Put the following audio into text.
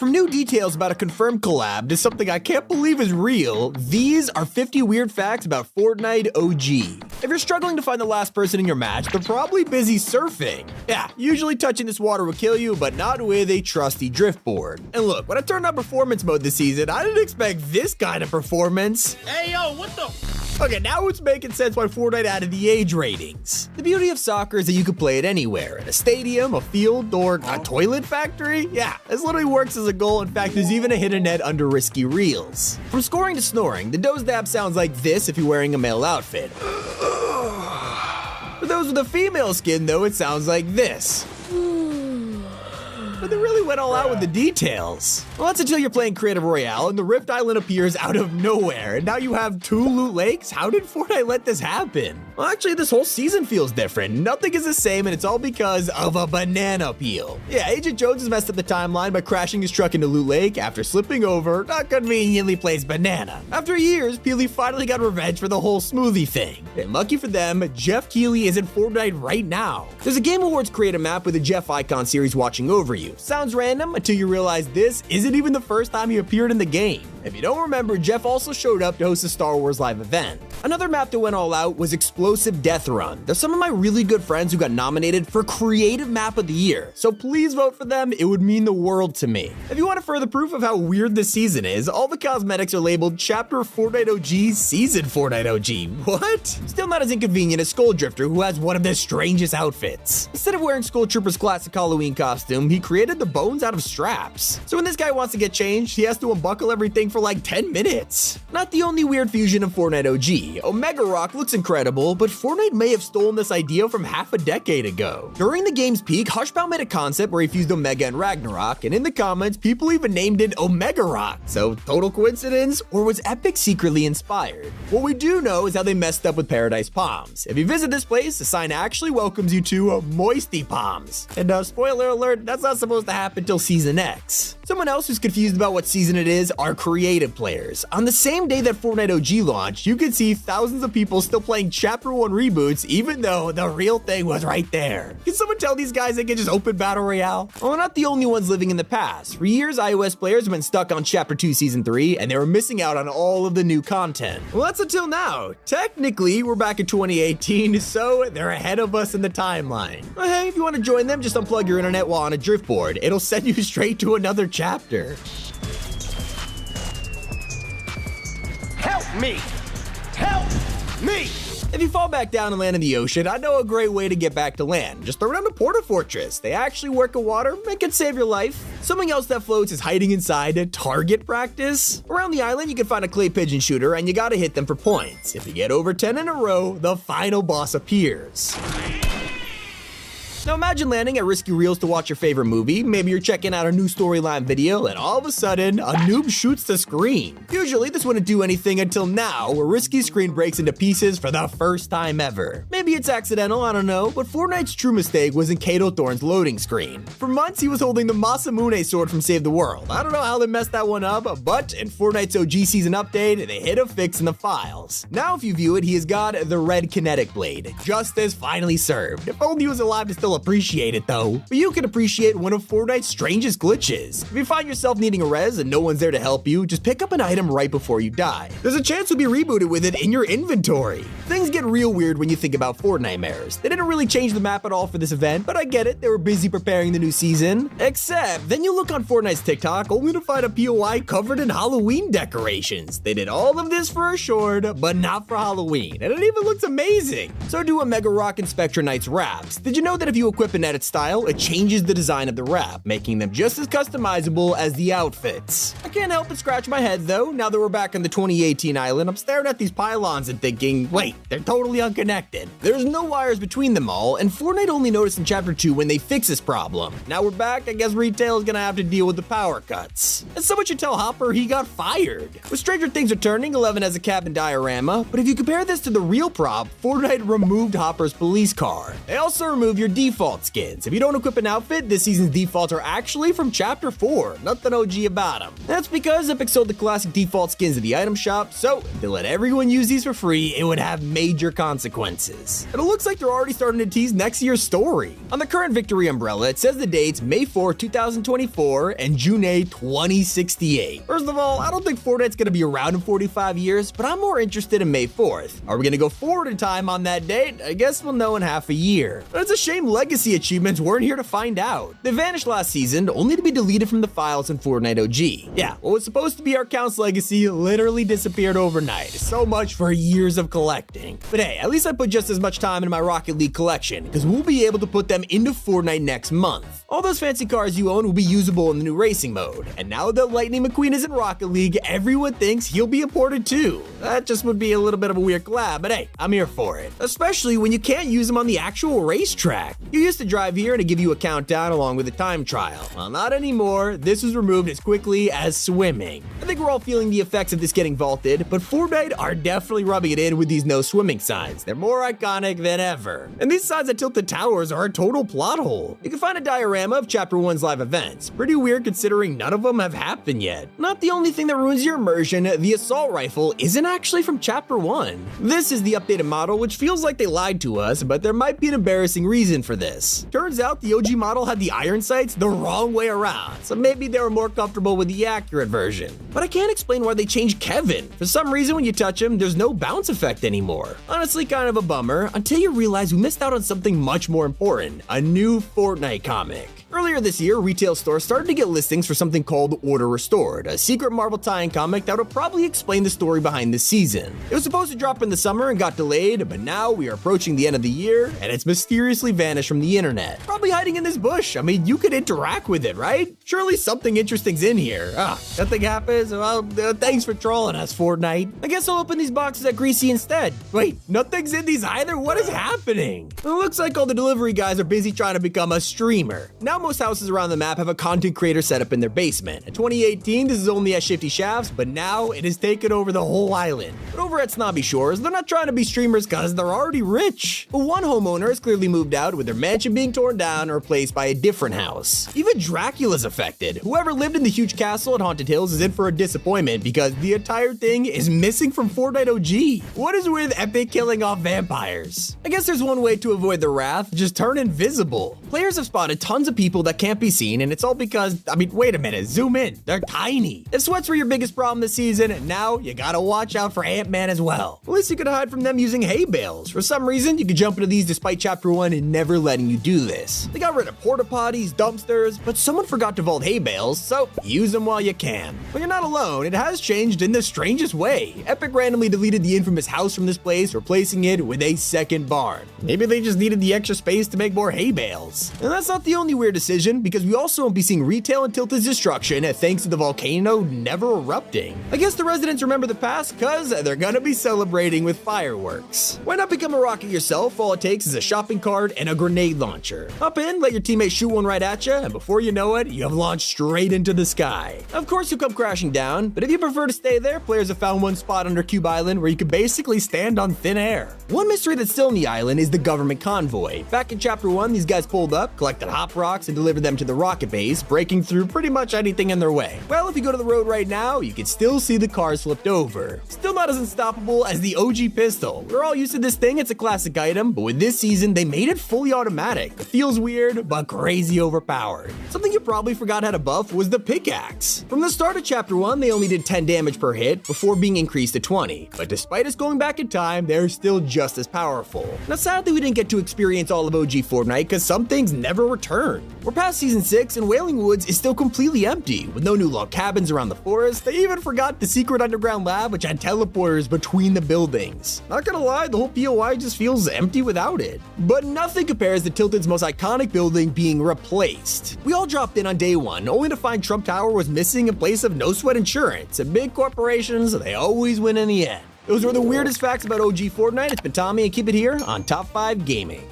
From new details about a confirmed collab to something I can't believe is real, these are 50 weird facts about Fortnite OG. If you're struggling to find the last person in your match, they're probably busy surfing. Yeah, usually touching this water will kill you, but not with a trusty driftboard. And look, when I turned on performance mode this season, I didn't expect this kind of performance. Hey yo, what the? Okay, now it's making sense why Fortnite added the age ratings. The beauty of soccer is that you can play it anywhere, in a stadium, a field, or a toilet factory. Yeah, this literally works as a goal. In fact, there's even a hidden net under risky reels. From scoring to snoring, the doze dab sounds like this if you're wearing a male outfit. For those with a female skin, though, it sounds like this. But they really went all out with the details. Well, that's until you're playing Creative Royale and the Rift Island appears out of nowhere, and now you have 2 loot lakes? How did Fortnite let this happen? Well, actually, this whole season feels different. Nothing is the same, and it's all because of a banana peel. Yeah, Agent Jones has messed up the timeline by crashing his truck into Loot Lake after slipping over a conveniently placed banana. After years, Peely finally got revenge for the whole smoothie thing. And lucky for them, Jeff Keighley is in Fortnite right now. There's a Game Awards create a map with a Jeff icon series watching over you. Sounds random until you realize this isn't even the first time he appeared in the game. If you don't remember, Jeff also showed up to host a Star Wars live event. Another map that went all out was Explosive Death Run. They're some of my really good friends who got nominated for Creative Map of the Year, so please vote for them, it would mean the world to me. If you want further proof of how weird this season is, all the cosmetics are labeled Chapter Fortnite OG, Season Fortnite OG. What? Still not as inconvenient as Skull Drifter, who has one of the strangest outfits. Instead of wearing Skull Trooper's classic Halloween costume, he created the bones out of straps. So when this guy wants to get changed, he has to unbuckle everything for like 10 minutes. Not the only weird fusion of Fortnite OG. Omega Rock looks incredible, but Fortnite may have stolen this idea from half a decade ago. During the game's peak, Hushbound made a concept where he fused Omega and Ragnarok, and in the comments, people even named it Omega Rock. So total coincidence, or was Epic secretly inspired? What we do know is how they messed up with Paradise Palms. If you visit this place, the sign actually welcomes you to Moisty Palms. And spoiler alert, that's not supposed to happen till Season X. Someone else who's confused about what season it is are creative players. On the same day that Fortnite OG launched, you could see thousands of people still playing Chapter 1 reboots, even though the real thing was right there. Can someone tell these guys they can just open Battle Royale? Well, we're not the only ones living in the past. For years, iOS players have been stuck on Chapter 2 Season 3, and they were missing out on all of the new content. Well, that's until now. Technically, we're back in 2018, so they're ahead of us in the timeline. But hey, if you want to join them, just unplug your internet while on a driftboard. It'll send you straight to another chapter. Help me! Help me! If you fall back down and land in the ocean, I know a great way to get back to land. Just throw down a porta fortress. They actually work in water and can save your life. Something else that floats is hiding inside a target practice. Around the island, you can find a clay pigeon shooter and you gotta hit them for points. If you get over 10 in a row, the final boss appears. Now imagine landing at Risky Reels to watch your favorite movie, maybe you're checking out a new storyline video, and all of a sudden, a noob shoots the screen. Usually this wouldn't do anything until now, where Risky's screen breaks into pieces for the first time ever. Maybe it's accidental, I don't know, but Fortnite's true mistake was in Kato Thorne's loading screen. For months he was holding the Masamune sword from Save the World. I don't know how they messed that one up, but in Fortnite's OG season update, they hit a fix in the files. Now if you view it, he has got the red kinetic blade. Justice finally served. If only he was alive to still appreciate it though. But you can appreciate one of Fortnite's strangest glitches. If you find yourself needing a res and no one's there to help you, just pick up an item right before you die. There's a chance you'll be rebooted with it in your inventory. Things get real weird when you think about Fortnitemares. They didn't really change the map at all for this event, but I get it, they were busy preparing the new season. Except, then you look on Fortnite's TikTok only to find a POI covered in Halloween decorations. They did all of this for a short, but not for Halloween, and it even looks amazing. So do Omega Rock and Spectre Knight's wraps. Did you know that if you equip an edit style, it changes the design of the wrap, making them just as customizable as the outfits? I can't help but scratch my head though. Now that we're back on the 2018 island, I'm staring at these pylons and thinking, wait, they're totally unconnected. There's no wires between them all, and Fortnite only noticed in Chapter 2 when they fixed this problem. Now we're back, I guess retail is gonna have to deal with the power cuts. And someone should tell Hopper he got fired. With Stranger Things Returning, 11 has a cabin diorama, but if you compare this to the real prop, Fortnite removed Hopper's police car. They also removed your default default skins. If you don't equip an outfit, this season's defaults are actually from Chapter 4. Nothing OG about them. That's because Epic sold the classic default skins at the item shop, so if they let everyone use these for free, it would have major consequences. And it looks like they're already starting to tease next year's story. On the current Victory umbrella, it says the dates May 4, 2024 and June 8, 2068. First of all, I don't think Fortnite's gonna be around in 45 years, but I'm more interested in May 4th. Are we gonna go forward in time on that date? I guess we'll know in half a year. But it's a shame legacy achievements weren't here to find out. They vanished last season, only to be deleted from the files in Fortnite OG. Yeah, what was supposed to be our account's legacy literally disappeared overnight. So much for years of collecting. But hey, at least I put just as much time into my Rocket League collection, because we'll be able to put them into Fortnite next month. All those fancy cars you own will be usable in the new racing mode. And now that Lightning McQueen is in Rocket League, everyone thinks he'll be imported too. That just would be a little bit of a weird collab, but hey, I'm here for it. Especially when you can't use him on the actual racetrack. You used to drive here and to give you a countdown along with a time trial. Well, not anymore. This was removed as quickly as swimming. I think we're all feeling the effects of this getting vaulted, but Fortnite are definitely rubbing it in with these no swimming signs. They're more iconic than ever. And these signs that tilt the towers are a total plot hole. You can find a diorama of Chapter 1's live events. Pretty weird considering none of them have happened yet. Not the only thing that ruins your immersion, the assault rifle isn't actually from Chapter 1. This is the updated model, which feels like they lied to us, but there might be an embarrassing reason for this. Turns out the OG model had the iron sights the wrong way around, so maybe they were more comfortable with the accurate version. But I can't explain why they changed Kevin. For some reason, when you touch him, there's no bounce effect anymore. Honestly, kind of a bummer, until you realize we missed out on something much more important, a new Fortnite comic. Earlier this year, retail stores started to get listings for something called Order Restored, a secret Marvel tie-in comic that would probably explain the story behind this season. It was supposed to drop in the summer and got delayed, but now we are approaching the end of the year, and it's mysteriously vanished from the internet. Probably hiding in this bush. I mean, you could interact with it, right? Surely something interesting's in here. Nothing happens? Well, thanks for trolling us, Fortnite. I guess I'll open these boxes at Greasy instead. Wait, nothing's in these either? What is happening? It looks like all the delivery guys are busy trying to become a streamer. Now most houses around the map have a content creator set up in their basement. In 2018, this is only at Shifty Shafts, but now it has taken over the whole island. But over at Snobby Shores, they're not trying to be streamers because they're already rich. But one homeowner has clearly moved out with their mansion being torn down and replaced by a different house. Even Dracula's affected. Whoever lived in the huge castle at Haunted Hills is in for a disappointment because the entire thing is missing from Fortnite OG. What is with Epic killing off vampires? I guess there's one way to avoid the wrath, just turn invisible. Players have spotted tons of people that can't be seen, and it's all because, I mean, wait a minute, zoom in, they're tiny. If sweats were your biggest problem this season, now you gotta watch out for Ant-Man as well. At least you could hide from them using hay bales. For some reason, you could jump into these despite Chapter 1 and never letting you do this. They got rid of porta potties, dumpsters, but someone forgot to vault hay bales, so use them while you can. But you're not alone, it has changed in the strangest way. Epic randomly deleted the infamous house from this place, replacing it with a second barn. Maybe they just needed the extra space to make more hay bales. And that's not the only weird decision, because we also won't be seeing retail and Tilted's destruction thanks to the volcano never erupting. I guess the residents remember the past cause they're gonna be celebrating with fireworks. Why not become a rocket yourself? All it takes is a shopping cart and a grenade launcher. Hop in, let your teammates shoot one right at you, and before you know it, you have launched straight into the sky. Of course you'll come crashing down, but if you prefer to stay there, players have found one spot under Cube Island where you can basically stand on thin air. One mystery that's still in the island is the government convoy. Back in Chapter 1, these guys pulled up, collected hop rocks, and delivered them to the rocket base, breaking through pretty much anything in their way. Well, if you go to the road right now, you can still see the cars flipped over. Still not as unstoppable as the OG pistol. We're all used to this thing, it's a classic item, but with this season, they made it fully automatic. It feels weird, but crazy overpowered. Something you probably forgot how to buff was the pickaxe. From the start of Chapter 1, they only did 10 damage per hit before being increased to 20. But despite us going back in time, they're still just as powerful. Now sadly, we didn't get to experience all of OG Fortnite because some things never return. We're past Season 6 and Wailing Woods is still completely empty, with no new log cabins around the forest. They even forgot the secret underground lab which had teleporters between the buildings. Not gonna lie, the whole POI just feels empty without it. But nothing compares to Tilted's most iconic building being replaced. We all dropped in on day one, only to find Trump Tower was missing in place of no sweat insurance, and big corporations, they always win in the end. Those were the weirdest facts about OG Fortnite. It's been Tommy, and keep it here on Top 5 Gaming.